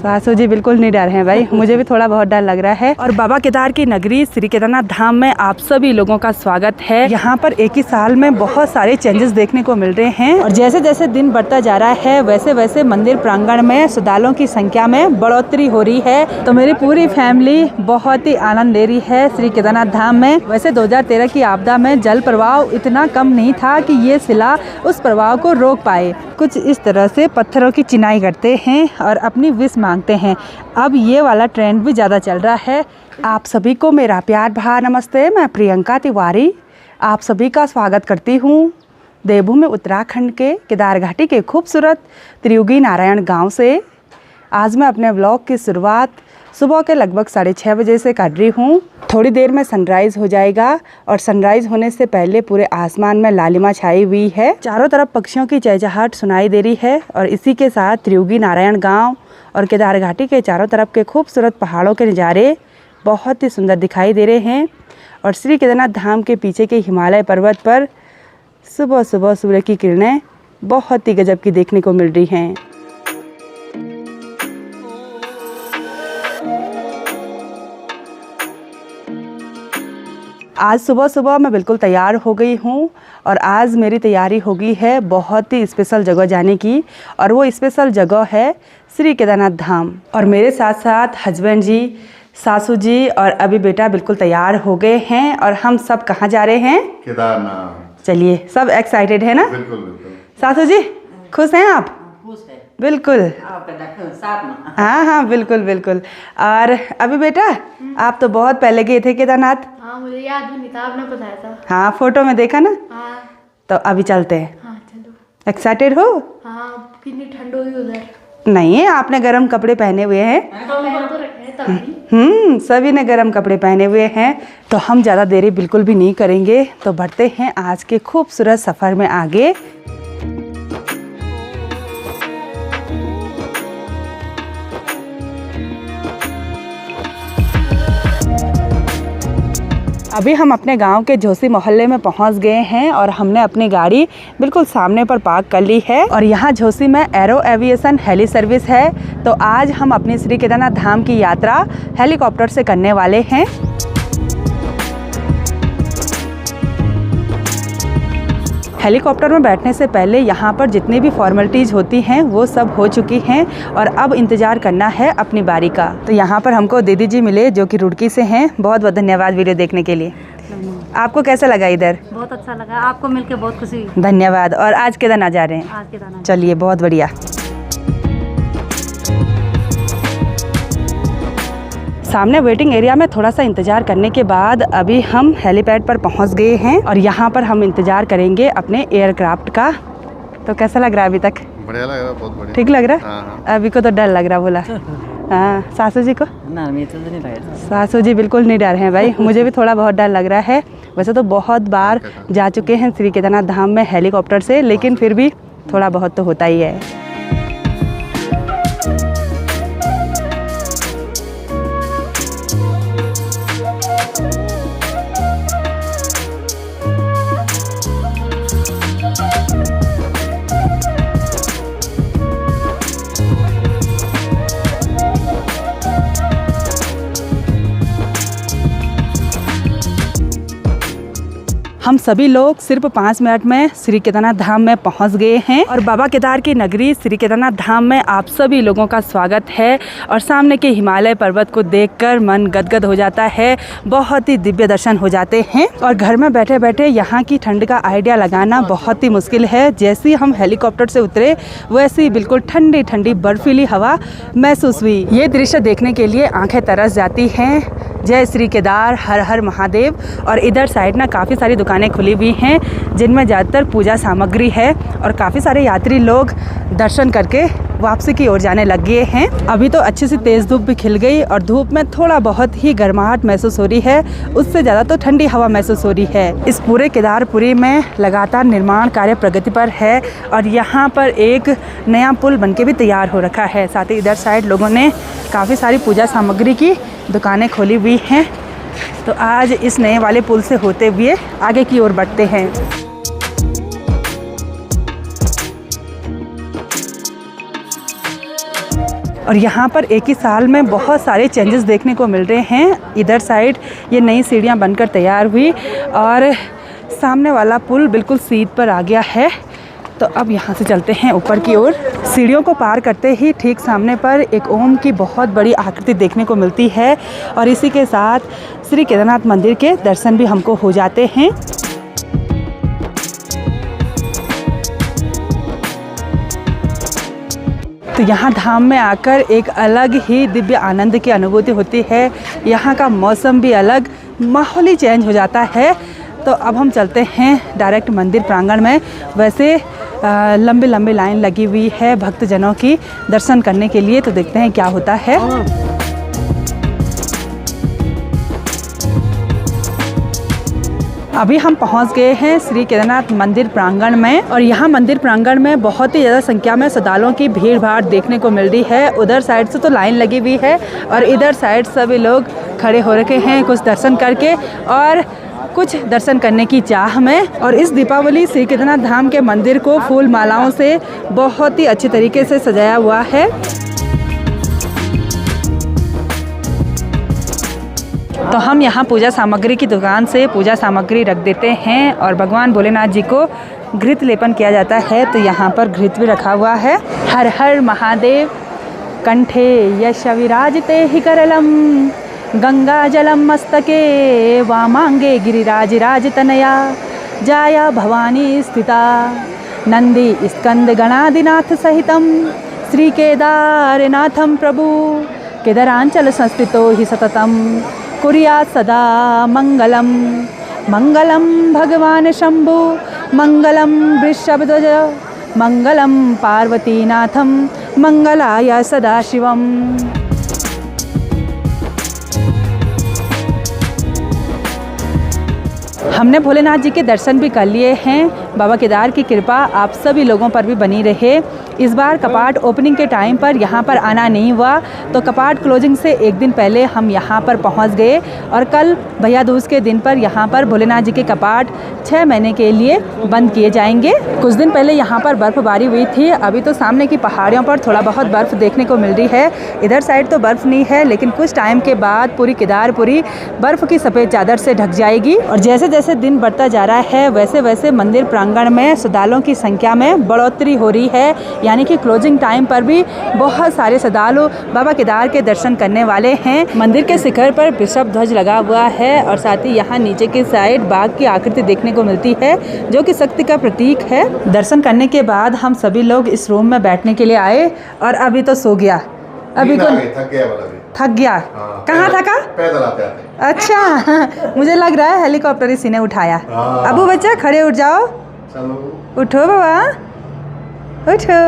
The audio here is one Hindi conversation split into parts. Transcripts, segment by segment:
सासू जी बिल्कुल नहीं डर हैं भाई, मुझे भी थोड़ा बहुत डर लग रहा है। और बाबा केदार की नगरी श्री केदारनाथ धाम में आप सभी लोगों का स्वागत है। यहाँ पर एक ही साल में बहुत सारे चेंजेस देखने को मिल रहे हैं और जैसे जैसे दिन बढ़ता जा रहा है वैसे वैसे मंदिर प्रांगण में श्रद्धालुओं की संख्या में बढ़ोतरी हो रही है। तो मेरी पूरी फैमिली बहुत ही आनंद ले रही है श्री केदारनाथ धाम में। वैसे 2013 की आपदा में जल प्रवाह इतना कम नहीं था कि ये शिला उस प्रवाह को रोक पाए। कुछ इस तरह से पत्थरों की चिनाई करते हैं और अपनी विश मांगते हैं। अब ये वाला ट्रेंड भी ज़्यादा चल रहा है। आप सभी को मेरा प्यार भरा नमस्ते। मैं प्रियंका तिवारी आप सभी का स्वागत करती हूँ देवभूमि उत्तराखंड के केदार घाटी के खूबसूरत त्रियुगी नारायण गांव से। आज मैं अपने व्लॉग की शुरुआत सुबह के लगभग 6:30 बजे से कर रही हूँ। थोड़ी देर में सनराइज़ हो जाएगा और सनराइज़ होने से पहले पूरे आसमान में लालिमा छाई हुई है। चारों तरफ पक्षियों की चहचहाहट सुनाई दे रही है और इसी के साथ त्रियुगी नारायण गांव और केदार घाटी के चारों तरफ के खूबसूरत पहाड़ों के नज़ारे बहुत ही सुंदर दिखाई दे रहे हैं। और श्री केदारनाथ धाम के पीछे के हिमालय पर्वत पर सुबह सुबह सूर्य की किरणें बहुत ही गजब की देखने को मिल रही हैं। आज सुबह सुबह मैं बिल्कुल तैयार हो गई हूँ और आज मेरी तैयारी हो गई है बहुत ही स्पेशल जगह जाने की और वो स्पेशल जगह है श्री केदारनाथ धाम। और मेरे साथ साथ हस्बैंड जी, सासू जी और अभी बेटा बिल्कुल तैयार हो गए हैं। और हम सब कहाँ जा रहे हैं? केदारनाथ। चलिए, सब एक्साइटेड है ना? बिल्कुल बिल्कुल। सासू जी खुश हैं आप? खुश है बिल्कुल। साथ में। हाँ हाँ बिल्कुल बिल्कुल। और अभी बेटा आप तो बहुत पहले गए थे केदारनाथ। हाँ मुझे याद भी नहीं था, आपने बताया था। हाँ फोटो में देखा ना। हाँ तो अभी चलते हैं। हाँ चलो। एक्साइटेड हो? हाँ कितनी ठंड हुई उधर। नहीं, आपने गर्म कपड़े पहने हुए हैं। पहन तो रखे हैं तभी। सभी ने गर्म कपड़े पहने हुए हैं। तो हम ज़्यादा देरी बिल्कुल भी नहीं करेंगे, तो बढ़ते हैं आज के खूबसूरत सफ़र में आगे। अभी हम अपने गांव के झोसी मोहल्ले में पहुंच गए हैं और हमने अपनी गाड़ी बिल्कुल सामने पर पार्क कर ली है। और यहाँ झोसी में एरो एविएशन हेली सर्विस है। तो आज हम अपनी श्री केदारनाथ धाम की यात्रा हेलीकॉप्टर से करने वाले हैं। हेलीकॉप्टर में बैठने से पहले यहाँ पर जितनी भी फॉर्मेलिटीज़ होती हैं वो सब हो चुकी हैं और अब इंतज़ार करना है अपनी बारी का। तो यहाँ पर हमको दीदी जी मिले जो कि रुड़की से हैं। बहुत बहुत धन्यवाद वीडियो देखने के लिए। आपको कैसा लगा इधर? बहुत अच्छा लगा, आपको मिलके बहुत खुशी हुई। धन्यवाद। और आज केदारनाथ जा रहे हैं? आज के दाना चलिए बहुत बढ़िया। सामने वेटिंग एरिया में थोड़ा सा इंतज़ार करने के बाद अभी हम हेलीपैड पर पहुंच गए हैं और यहाँ पर हम इंतज़ार करेंगे अपने एयरक्राफ्ट का। तो कैसा लग रहा है अभी तक? बढ़िया लग रहा है, बहुत बढ़िया। ठीक लग रहा है? हाँ। अभी को तो डर लग रहा बोला। हाँ सासू जी को? ना मुझे तो नहीं लगा। सासू जी बिल्कुल नहीं डर हैं भाई, मुझे भी थोड़ा बहुत डर लग रहा है। वैसे तो बहुत बार जा चुके हैं श्री केदारनाथ धाम में हेलीकॉप्टर से, लेकिन फिर भी थोड़ा बहुत तो होता ही है। हम सभी लोग सिर्फ 5 मिनट में श्री केदारनाथ धाम में पहुंच गए हैं और बाबा केदार की नगरी श्री केदारनाथ धाम में आप सभी लोगों का स्वागत है। और सामने के हिमालय पर्वत को देखकर मन गदगद हो जाता है। बहुत ही दिव्य दर्शन हो जाते हैं और घर में बैठे बैठे यहाँ की ठंड का आइडिया लगाना बहुत ही मुश्किल है। जैसे ही हम हेलीकॉप्टर से उतरे वैसे ही बिल्कुल ठंडी ठंडी बर्फीली हवा महसूस हुई। ये दृश्य देखने के लिए आंखें तरस जाती हैं। जय श्री केदार, हर हर महादेव। और इधर साइड ना काफ़ी सारी दुकानें खुली हुई हैं जिनमें ज़्यादातर पूजा सामग्री है और काफ़ी सारे यात्री लोग दर्शन करके वापसी की ओर जाने लग गए हैं। अभी तो अच्छी सी तेज़ धूप भी खिल गई और धूप में थोड़ा बहुत ही गर्माहट महसूस हो रही है, उससे ज़्यादा तो ठंडी हवा महसूस हो रही है। इस पूरे केदारपुरी में लगातार निर्माण कार्य प्रगति पर है और यहाँ पर एक नया पुल बनके भी तैयार हो रखा है। साथ ही इधर साइड लोगों ने काफ़ी सारी पूजा सामग्री की दुकानें खोली हुई हैं। तो आज इस नए वाले पुल से होते हुए आगे की ओर बढ़ते हैं। और यहाँ पर एक ही साल में बहुत सारे चेंजेस देखने को मिल रहे हैं। इधर साइड ये नई सीढ़ियाँ बनकर तैयार हुई और सामने वाला पुल बिल्कुल सीध पर आ गया है। तो अब यहाँ से चलते हैं ऊपर की ओर। सीढ़ियों को पार करते ही ठीक सामने पर एक ओम की बहुत बड़ी आकृति देखने को मिलती है और इसी के साथ श्री केदारनाथ मंदिर के दर्शन भी हमको हो जाते हैं। तो यहाँ धाम में आकर एक अलग ही दिव्य आनंद की अनुभूति होती है। यहाँ का मौसम भी अलग, माहौल ही चेंज हो जाता है। तो अब हम चलते हैं डायरेक्ट मंदिर प्रांगण में। वैसे लंबी लंबी लाइन लगी हुई है भक्तजनों की दर्शन करने के लिए। तो देखते हैं क्या होता है। अभी हम पहुंच गए हैं श्री केदारनाथ मंदिर प्रांगण में और यहाँ मंदिर प्रांगण में बहुत ही ज़्यादा संख्या में श्रद्धालुओं की भीड़ भाड़ देखने को मिल रही है। उधर साइड से तो लाइन लगी हुई है और इधर साइड सभी लोग खड़े हो रखे हैं कुछ दर्शन करके और कुछ दर्शन करने की चाह में। और इस दीपावली श्री केदारनाथ धाम के मंदिर को फूल मालाओं से बहुत ही अच्छे तरीके से सजाया हुआ है। तो हम यहाँ पूजा सामग्री की दुकान से पूजा सामग्री रख देते हैं और भगवान भोलेनाथ जी को घृत लेपन किया जाता है। तो यहाँ पर घृत भी रखा हुआ है। हर हर महादेव कंठे यश विराजते ही करलम गंगा जलम मस्तके वामांगे गिरिराज राज तनया जाया भवानी स्थिता नंदी स्कंद गणादिनाथ सहितम श्री केदारनाथम प्रभु केदारांचल संस्थितो ही सततम कुर्यात् सदा मंगलम मंगलम भगवान शंभु मंगलम वृषभध्वज मंगलम पार्वतीनाथम मंगलाय सदाशिवम। हमने भोलेनाथ जी के दर्शन भी कर लिए हैं। बाबा केदार की कृपा आप सभी लोगों पर भी बनी रहे। इस बार कपाट ओपनिंग के टाइम पर यहाँ पर आना नहीं हुआ, तो कपाट क्लोजिंग से एक दिन पहले हम यहाँ पर पहुँच गए और कल भैया दूज के दिन पर यहाँ पर भोलेनाथ जी के कपाट 6 महीने के लिए बंद किए जाएंगे। कुछ दिन पहले यहाँ पर बर्फ़बारी हुई थी। अभी तो सामने की पहाड़ियों पर थोड़ा बहुत बर्फ़ देखने को मिल रही है। इधर साइड तो बर्फ़ नहीं है, लेकिन कुछ टाइम के बाद पूरी केदारपुरी बर्फ़ की सफ़ेद चादर से ढक जाएगी। और जैसे जैसे दिन बढ़ता जा रहा है वैसे वैसे मंदिर प्रांगण में श्रद्धालुओं की संख्या में बढ़ोतरी हो रही है। यानी कि क्लोजिंग टाइम पर भी बहुत सारे श्रद्धालु बाबा केदार के दर्शन करने वाले हैं। मंदिर के शिखर पर वृषभ ध्वज लगा हुआ है और साथ ही यहाँ नीचे की साइड बाघ की आकृति देखने को मिलती है जो कि शक्ति का प्रतीक है। दर्शन करने के बाद हम सभी लोग इस रूम में बैठने के लिए आए और अभी तो सो गया। अभी तो थक गया। कहाँ थका? पैदल आते आते। अच्छा मुझे लग रहा है हेलीकॉप्टर इसी ने उठाया। अबू बच्चा खड़े उठ जाओ। चलो उठो बाबा उठो।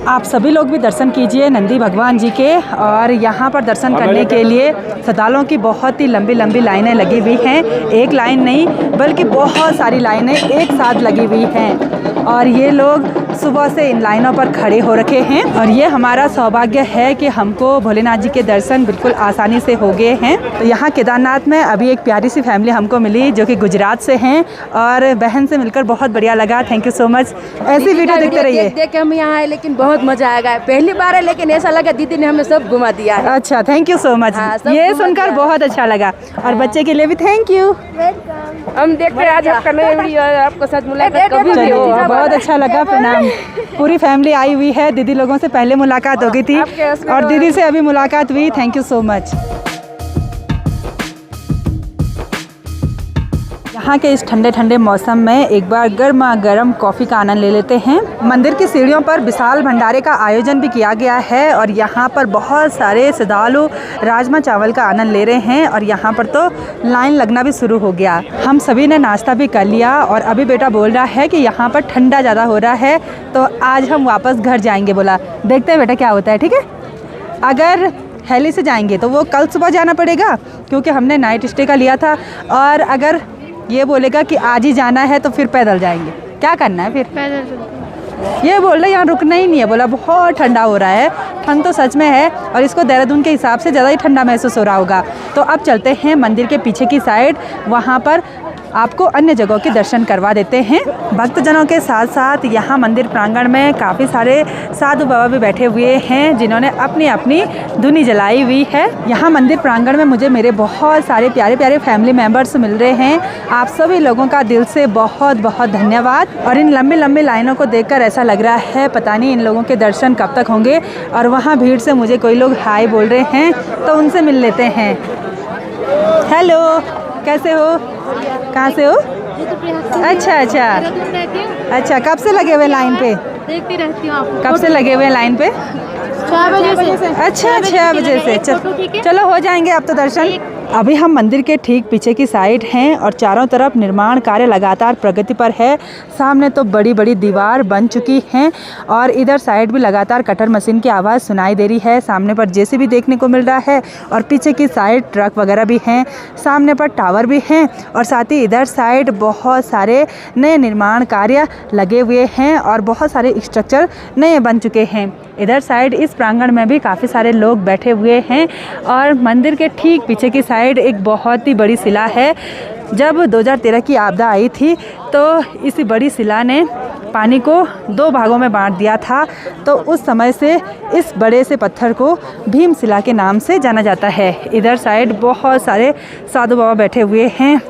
आप सभी लोग भी दर्शन कीजिए नंदी भगवान जी के। और यहाँ पर दर्शन करने के लिए श्रद्धालुओं की बहुत ही लंबी लंबी लाइनें लगी हुई हैं। एक लाइन नहीं बल्कि बहुत सारी लाइनें एक साथ लगी हुई हैं और ये लोग सुबह से इन लाइनों पर खड़े हो रखे हैं। और ये हमारा सौभाग्य है कि हमको भोलेनाथ जी के दर्शन बिल्कुल आसानी से हो गए हैं। तो यहाँ केदारनाथ में अभी एक प्यारी सी फैमिली हमको मिली जो कि गुजरात से हैं और बहन से मिलकर बहुत बढ़िया लगा। Thank you so much. ऐसी वीडियो देखते रहिए। देख के हम यहाँ आए लेकिन बहुत मजा आएगा। पहली बार है लेकिन ऐसा लगा दीदी ने हमें सब घुमा दिया है। अच्छा थैंक यू सो मच। हाँ, सब ये घुमा सुनकर दिया। बहुत अच्छा लगा और बच्चे के लिए भी थैंक यू। हम देखते हैं आज आपका नया वीडियो आपको साथ मुलाकात कभी भी चलिए हो। बहुत अच्छा लगा। प्रणाम। पूरी फैमिली आई हुई है। दीदी लोगों से पहले मुलाकात हो गई थी और दीदी से अभी मुलाकात हुई। Thank you so much. यहाँ के इस ठंडे ठंडे मौसम में एक बार गर्मा गर्म कॉफ़ी का आनंद ले लेते हैं। मंदिर की सीढ़ियों पर विशाल भंडारे का आयोजन भी किया गया है और यहाँ पर बहुत सारे श्रद्धालु राजमा चावल का आनंद ले रहे हैं और यहाँ पर तो लाइन लगना भी शुरू हो गया। हम सभी ने नाश्ता भी कर लिया और अभी बेटा बोल रहा है कि यहाँ पर ठंडा ज़्यादा हो रहा है तो आज हम वापस घर जाएंगे। बोला देखते हैं बेटा क्या होता है। ठीक है, अगर हेली से जाएंगे तो वो कल सुबह जाना पड़ेगा क्योंकि हमने नाइट स्टे का लिया था, और अगर ये बोलेगा कि आज ही जाना है तो फिर पैदल जाएंगे। क्या करना है फिर? पैदल चलते। ये बोल रहे यहाँ रुकना ही नहीं है। बोला बहुत ठंडा हो रहा है। ठंड तो सच में है और इसको देहरादून के हिसाब से ज़्यादा ही ठंडा महसूस हो रहा होगा। तो अब चलते हैं मंदिर के पीछे की साइड। वहाँ पर आपको अन्य जगहों के दर्शन करवा देते हैं। भक्तजनों के साथ साथ यहाँ मंदिर प्रांगण में काफ़ी सारे साधु बाबा भी बैठे हुए हैं जिन्होंने अपनी अपनी धुनी जलाई हुई है। यहाँ मंदिर प्रांगण में मुझे मेरे बहुत सारे प्यारे प्यारे फैमिली मेम्बर्स मिल रहे हैं। आप सभी लोगों का दिल से बहुत बहुत धन्यवाद। और इन लंबी लंबी लाइनों को देखकर ऐसा लग रहा है पता नहीं इन लोगों के दर्शन कब तक होंगे। और वहाँ भीड़ से मुझे कोई लोग हाय बोल रहे हैं तो उनसे मिल लेते हैं। हेलो, कैसे हो? कहाँ से हो? अच्छा अच्छा अच्छा, कब से लगे हुए लाइन पे? देखती रहती हूँ आपको। कब से लगे हुए लाइन पे? 6 बजे से। अच्छा 6 बजे से। चलो हो जाएंगे अब तो दर्शन। अभी हम मंदिर के ठीक पीछे की साइड हैं और चारों तरफ निर्माण कार्य लगातार प्रगति पर है। सामने तो बड़ी बड़ी दीवार बन चुकी हैं और इधर साइड भी लगातार कटर मशीन की आवाज़ सुनाई दे रही है। सामने पर जेसीबी देखने को मिल रहा है और पीछे की साइड ट्रक वगैरह भी हैं। सामने पर टावर भी हैं और साथ ही इधर साइड बहुत सारे नए निर्माण कार्य लगे हुए हैं और बहुत सारे स्ट्रक्चर नए बन चुके हैं। इधर साइड इस प्रांगण में भी काफ़ी सारे लोग बैठे हुए हैं और मंदिर के ठीक पीछे की साइड एक बहुत ही बड़ी शिला है। जब 2013 की आपदा आई थी तो इस बड़ी शिला ने पानी को 2 भागों में बांट दिया था। तो उस समय से इस बड़े से पत्थर को भीम शिला के नाम से जाना जाता है। इधर साइड बहुत सारे साधु बाबा बैठे हुए हैं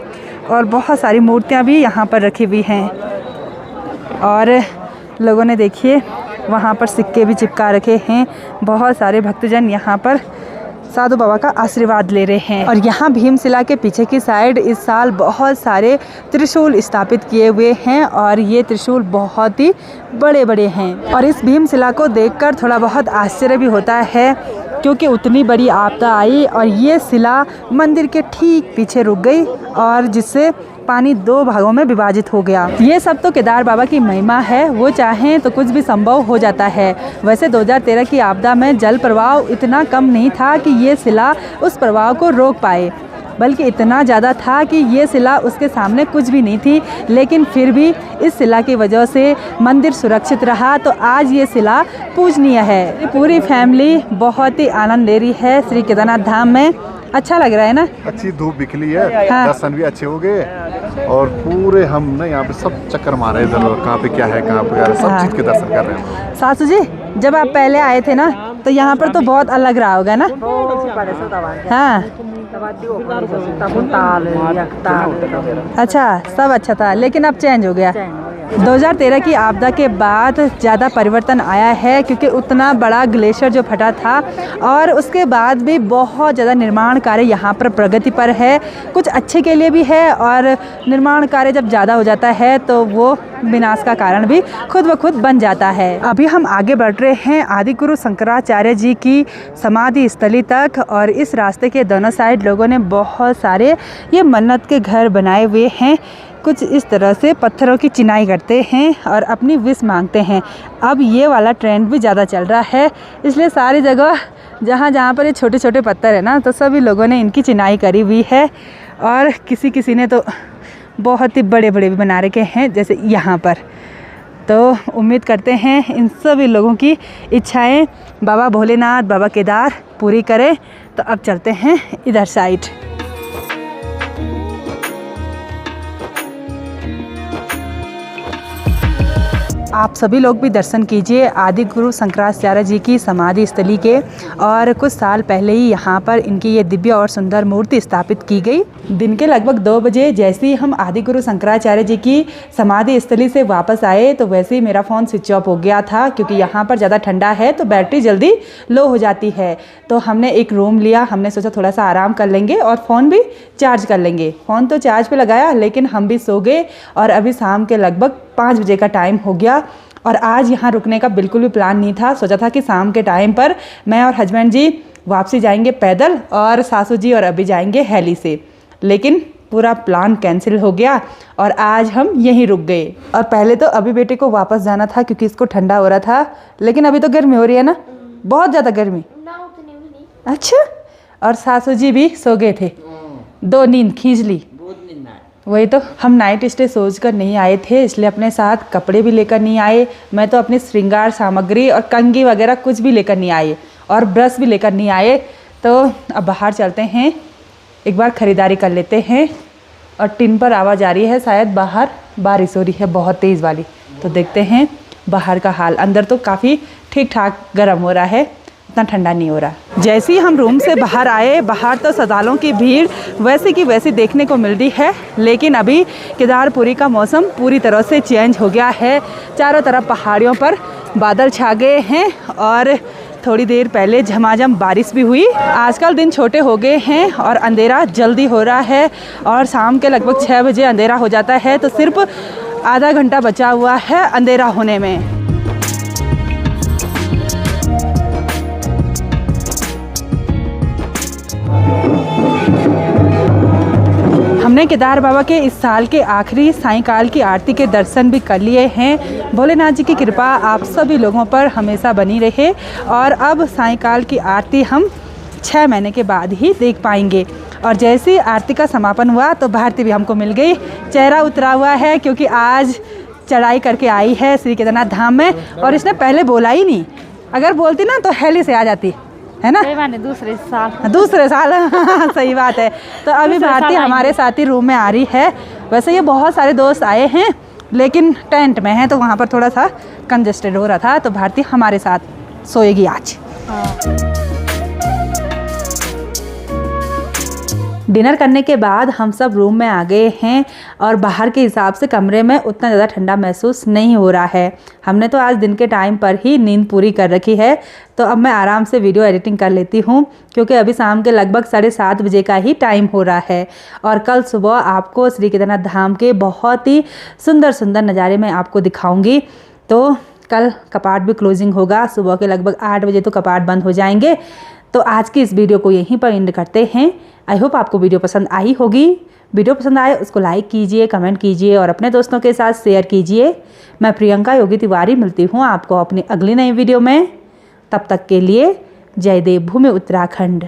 और बहुत सारी मूर्तियाँ भी यहाँ पर रखी हुई हैं। और लोगों ने देखिए वहाँ पर सिक्के भी चिपका रखे हैं। बहुत सारे भक्तजन यहाँ पर साधु बाबा का आशीर्वाद ले रहे हैं। और यहाँ भीमशिला के पीछे की साइड इस साल बहुत सारे त्रिशूल स्थापित किए हुए हैं और ये त्रिशूल बहुत ही बड़े बड़े हैं। और इस भीमशिला को देखकर थोड़ा बहुत आश्चर्य भी होता है क्योंकि उतनी बड़ी आपदा आई और ये शिला मंदिर के ठीक पीछे रुक गई और जिससे पानी 2 भागों में विभाजित हो गया। ये सब तो केदार बाबा की महिमा है, वो चाहें तो कुछ भी संभव हो जाता है। वैसे 2013 की आपदा में जल प्रवाह इतना कम नहीं था कि ये शिला उस प्रवाह को रोक पाए, बल्कि इतना ज़्यादा था कि ये शिला उसके सामने कुछ भी नहीं थी। लेकिन फिर भी इस शिला की वजह से मंदिर सुरक्षित रहा तो आज ये शिला पूजनीय है। पूरी फैमिली बहुत ही आनंद ले रही है श्री केदारनाथ धाम में। अच्छा लग रहा है ना? अच्छी धूप निकली है। हाँ। दर्शन भी अच्छे हो गए और पूरे हम ना यहाँ पे सब चक्कर मारे इधर कहाँ पे क्या है कहाँ पे क्या है, सब हाँ। चीज़ के दर्शन कर रहे हैं। सासू जी, जब आप पहले आए थे ना तो यहाँ पर तो बहुत अलग रहा होगा ना? हाँ अच्छा, सब अच्छा था लेकिन अब चेंज हो गया। 2013 की आपदा के बाद ज़्यादा परिवर्तन आया है क्योंकि उतना बड़ा ग्लेशियर जो फटा था और उसके बाद भी बहुत ज़्यादा निर्माण कार्य यहाँ पर प्रगति पर है। कुछ अच्छे के लिए भी है और निर्माण कार्य जब ज़्यादा हो जाता है तो वो विनाश का कारण भी खुद ब खुद बन जाता है। अभी हम आगे बढ़ रहे हैं आदि गुरु शंकराचार्य जी की समाधि स्थली तक और इस रास्ते के दोनों साइड लोगों ने बहुत सारे ये मन्नत के घर बनाए हुए हैं। कुछ इस तरह से पत्थरों की चिनाई करते हैं और अपनी विश मांगते हैं। अब ये वाला ट्रेंड भी ज़्यादा चल रहा है, इसलिए सारी जगह जहाँ जहाँ पर ये छोटे छोटे पत्थर है ना तो सभी लोगों ने इनकी चिनाई करी हुई है। और किसी किसी ने तो बहुत ही बड़े बड़े भी बना रखे हैं जैसे यहाँ पर। तो उम्मीद करते हैं इन सभी लोगों की इच्छाएं बाबा भोलेनाथ, बाबा केदार पूरी करें। तो अब चलते हैं इधर साइड। आप सभी लोग भी दर्शन कीजिए आदि गुरु शंकराचार्य जी की समाधि स्थली के। और कुछ साल पहले ही यहाँ पर इनकी ये दिव्य और सुंदर मूर्ति स्थापित की गई। दिन के लगभग 2 बजे जैसे ही हम आदि गुरु शंकराचार्य जी की समाधि स्थली से वापस आए तो वैसे ही मेरा फ़ोन स्विच ऑफ हो गया था क्योंकि यहाँ पर ज़्यादा ठंडा है तो बैटरी जल्दी लो हो जाती है। तो हमने एक रूम लिया, हमने सोचा थोड़ा सा आराम कर लेंगे और फ़ोन भी चार्ज कर लेंगे। फ़ोन तो चार्ज पे लगाया लेकिन हम भी सो गए और अभी शाम के लगभग 5 बजे का टाइम हो गया। और आज यहाँ रुकने का बिल्कुल भी प्लान नहीं था। सोचा था कि शाम के टाइम पर मैं और हस्बैंड जी वापसी जाएंगे पैदल और सासू जी और अभी जाएंगे हेली से, लेकिन पूरा प्लान कैंसिल हो गया और आज हम यहीं रुक गए। और पहले तो अभी बेटे को वापस जाना था क्योंकि इसको ठंडा हो रहा था, लेकिन अभी तो गर्मी हो रही है ना, बहुत ज़्यादा गर्मी। अच्छा, और सासू जी भी सो गए थे, 2 नींद खींच ली। वही तो, हम नाइट स्टे सोच कर नहीं आए थे इसलिए अपने साथ कपड़े भी लेकर नहीं आए। मैं तो अपनी श्रृंगार सामग्री और कंघी वगैरह कुछ भी लेकर नहीं आए और ब्रश भी लेकर नहीं आए। तो अब बाहर चलते हैं, एक बार ख़रीदारी कर लेते हैं और टिन पर आवाज़ आ रही है, शायद बाहर बारिश हो रही है बहुत तेज़ वाली। तो देखते हैं बाहर का हाल। अंदर तो काफ़ी ठीक ठाक गर्म हो रहा है, इतना ठंडा नहीं हो रहा। जैसे ही हम रूम से बाहर आए, बाहर तो श्रद्धालुओं की भीड़ वैसे की वैसी देखने को मिल रही है, लेकिन अभी केदारपुरी का मौसम पूरी तरह से चेंज हो गया है। चारों तरफ पहाड़ियों पर बादल छा गए हैं और थोड़ी देर पहले झमाझम बारिश भी हुई। आजकल दिन छोटे हो गए हैं और अंधेरा जल्दी हो रहा है और शाम के लगभग 6 बजे अंधेरा हो जाता है, तो सिर्फ आधा घंटा बचा हुआ है अंधेरा होने में। हमने केदार बाबा के इस साल के आखिरी सायंकाल की आरती के दर्शन भी कर लिए हैं। भोलेनाथ जी की कृपा आप सभी लोगों पर हमेशा बनी रहे और अब सायंकाल की आरती हम 6 महीने के बाद ही देख पाएंगे। और जैसे ही आरती का समापन हुआ तो भारती भी हमको मिल गई। चेहरा उतरा हुआ है क्योंकि आज चढ़ाई करके आई है श्री केदारनाथ धाम में और इसने पहले बोला ही नहीं। अगर बोलती ना तो हेली से आ जाती है ना, दूसरे साल सही बात है। तो अभी भारती हमारे साथ ही रूम में आ रही है। वैसे ये बहुत सारे दोस्त आए हैं लेकिन टेंट में हैं तो वहाँ पर थोड़ा सा कंजेस्टेड हो रहा था, तो भारती हमारे साथ सोएगी आज। डिनर करने के बाद हम सब रूम में आ गए हैं और बाहर के हिसाब से कमरे में उतना ज़्यादा ठंडा महसूस नहीं हो रहा है। हमने तो आज दिन के टाइम पर ही नींद पूरी कर रखी है, तो अब मैं आराम से वीडियो एडिटिंग कर लेती हूँ क्योंकि अभी शाम के लगभग 7:30 बजे का ही टाइम हो रहा है। और कल सुबह आपको श्री केदारनाथ धाम के बहुत ही सुंदर सुंदर नज़ारे मैं आपको दिखाऊँगी। तो कल कपाट भी क्लोजिंग होगा, सुबह के लगभग 8 बजे तो कपाट बंद हो जाएंगे। तो आज की इस वीडियो को यहीं पर एंड करते हैं। आई होप आपको वीडियो पसंद आई होगी। वीडियो पसंद आए उसको लाइक कीजिए, कमेंट कीजिए और अपने दोस्तों के साथ शेयर कीजिए। मैं प्रियंका योगी तिवारी मिलती हूँ आपको अपनी अगली नई वीडियो में। तब तक के लिए जय देव भूमि उत्तराखंड।